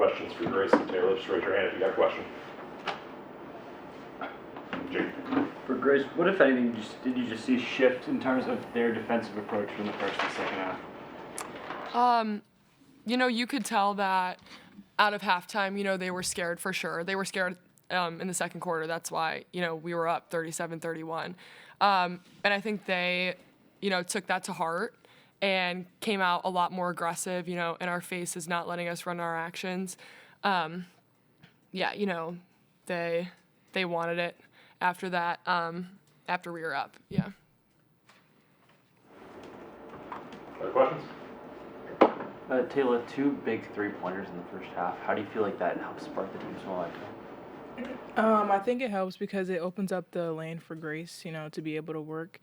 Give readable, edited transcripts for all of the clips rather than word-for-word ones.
questions for Grace and Tayla, just raise your hand if you got a question. Jake. For Grace, what if anything did you just see shift in terms of their defensive approach from the first to the second half? You could tell that out of halftime, they were scared for sure. They were scared in the second quarter. That's why, we were up 37-31. And I think they, took that to heart and came out a lot more aggressive, in our faces, not letting us run our actions. They wanted it after that, after we were up, yeah. Other questions? Tayla, 2 big 3-pointers in the first half. How do you feel like that helps spark the team's momentum? I think it helps because it opens up the lane for Grace, to be able to work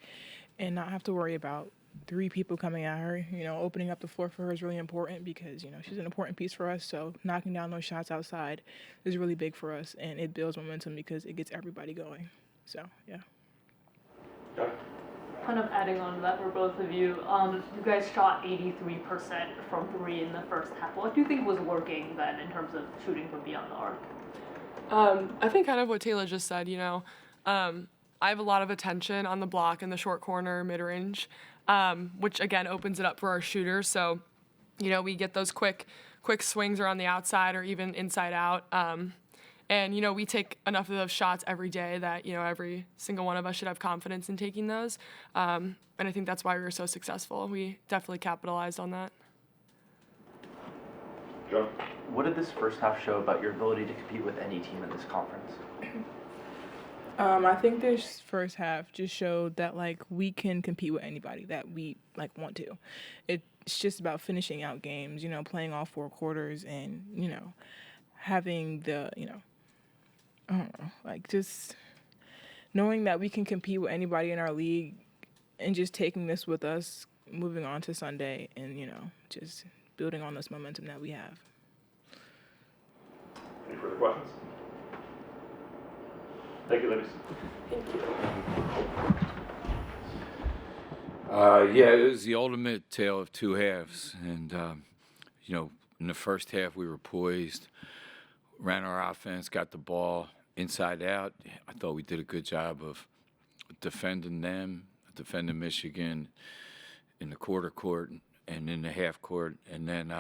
and not have to worry about 3 people coming at her. Opening up the floor for her is really important because, she's an important piece for us. So knocking down those shots outside is really big for us, and it builds momentum because it gets everybody going. So, yeah. Okay. Kind of adding on to that for both of you, you guys shot 83% from 3 in the first half. What do you think was working then in terms of shooting from beyond the arc? I think kind of what Tayla just said, I have a lot of attention on the block in the short corner, mid-range, which, again, opens it up for our shooters. So, we get those quick swings around the outside or even inside out. And, we take enough of those shots every day that, every single one of us should have confidence in taking those. And I think that's why we were so successful. We definitely capitalized on that. Joe? What did this first half show about your ability to compete with any team in this conference? I think this first half just showed that, we can compete with anybody that we, want to. It's just about finishing out games, playing all 4 quarters and, having the, I don't know, just knowing that we can compete with anybody in our league and just taking this with us, moving on to Sunday and, just building on this momentum that we have. Any further questions? Thank you, ladies. Thank you. Yeah, it was the ultimate tale of 2 halves. And, in the first half, we were poised, ran our offense, got the ball inside out. I thought we did a good job of defending them, defending Michigan in the quarter court and in the half court. And then,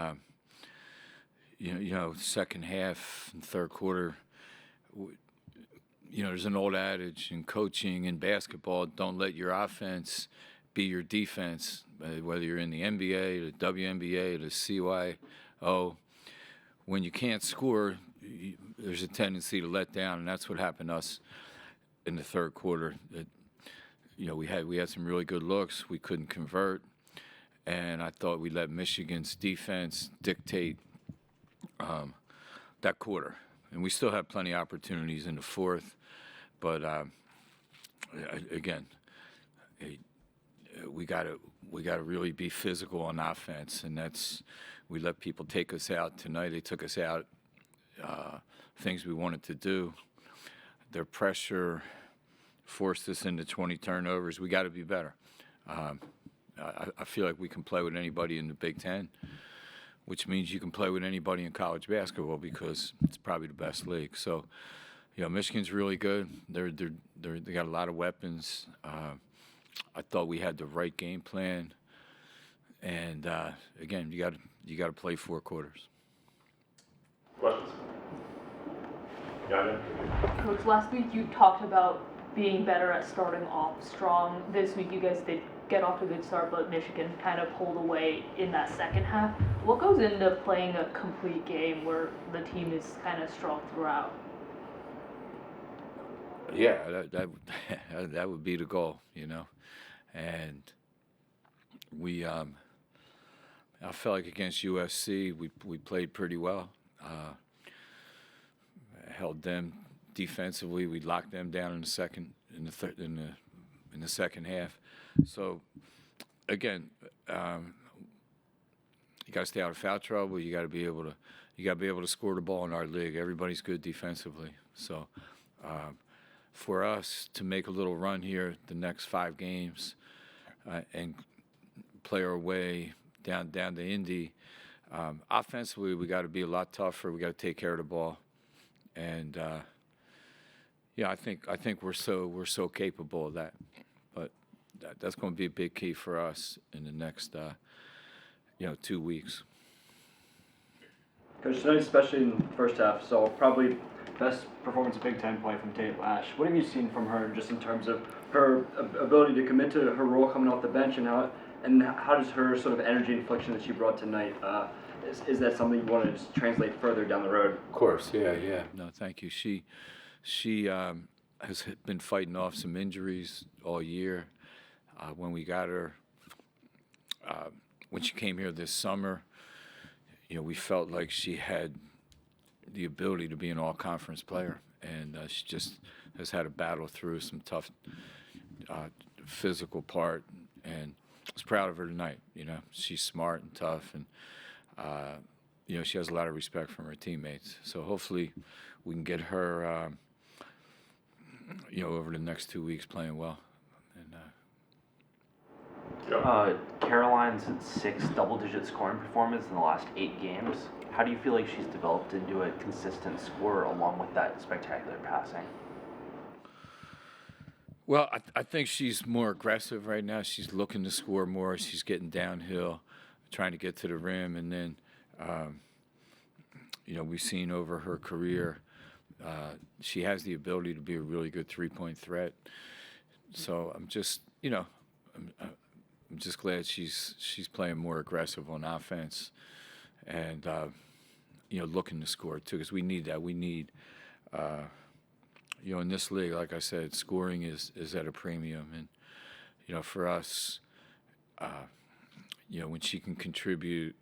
second half and third quarter, there's an old adage in coaching and basketball, don't let your offense be your defense, whether you're in the NBA, the WNBA, the CYO. When you can't score, there's a tendency to let down, and that's what happened to us in the third quarter. We had some really good looks. We couldn't convert, and I thought we let Michigan's defense dictate that quarter. And we still have plenty of opportunities in the fourth, but again, we got to really be physical on offense, and we let people take us out tonight. They took us out. Things we wanted to do. Their pressure forced us into 20 turnovers. We got to be better. I feel like we can play with anybody in the Big Ten, which means you can play with anybody in college basketball because it's probably the best league. So, Michigan's really good. They got a lot of weapons. I thought we had the right game plan, and again, you got to play 4 quarters. Questions? Yeah, Coach, last week you talked about being better at starting off strong. This week you guys did get off to a good start, but Michigan kind of pulled away in that second half. What goes into playing a complete game where the team is kind of strong throughout? Yeah, that would be the goal, And we, I felt like against USC, we played pretty well. Held them defensively. We locked them down in the second half. So again, you got to stay out of foul trouble. You got to be able to score the ball in our league. Everybody's good defensively. So for us to make a little run here the next 5 games and play our way down to Indy, Offensively, we got to be a lot tougher. We got to take care of the ball, and I think we're so capable of that. But that's going to be a big key for us in the next 2 weeks. Coach, tonight, especially in the first half, so probably best performance of Big Ten play from Tayla. What have you seen from her just in terms of her ability to commit to her role coming off the bench, and how does her sort of energy inflection that she brought tonight, is that something you want to just translate further down the road? Of course, yeah. No, thank you. She has been fighting off some injuries all year. When we got her, when she came here this summer, we felt like she had the ability to be an all-conference player, and she just has had to battle through some tough physical part, and I was proud of her tonight. She's smart and tough, and she has a lot of respect from her teammates. So hopefully we can get her, over the next 2 weeks playing well. And Caroline's 6 double-digit scoring performance in the last 8 games. How do you feel like she's developed into a consistent scorer along with that spectacular passing? Well, I think she's more aggressive right now. She's looking to score more. She's getting downhill, trying to get to the rim. And then, we've seen over her career, she has the ability to be a really good three-point threat. So I'm just glad she's playing more aggressive on offense and, looking to score too, because we need that. We need, in this league, like I said, scoring is at a premium. And, for us, when she can contribute,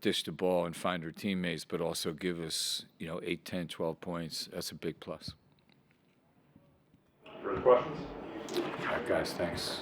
dish the ball and find her teammates, but also give us, 8, 10, 12 points, that's a big plus. Further questions? All right, guys, thanks.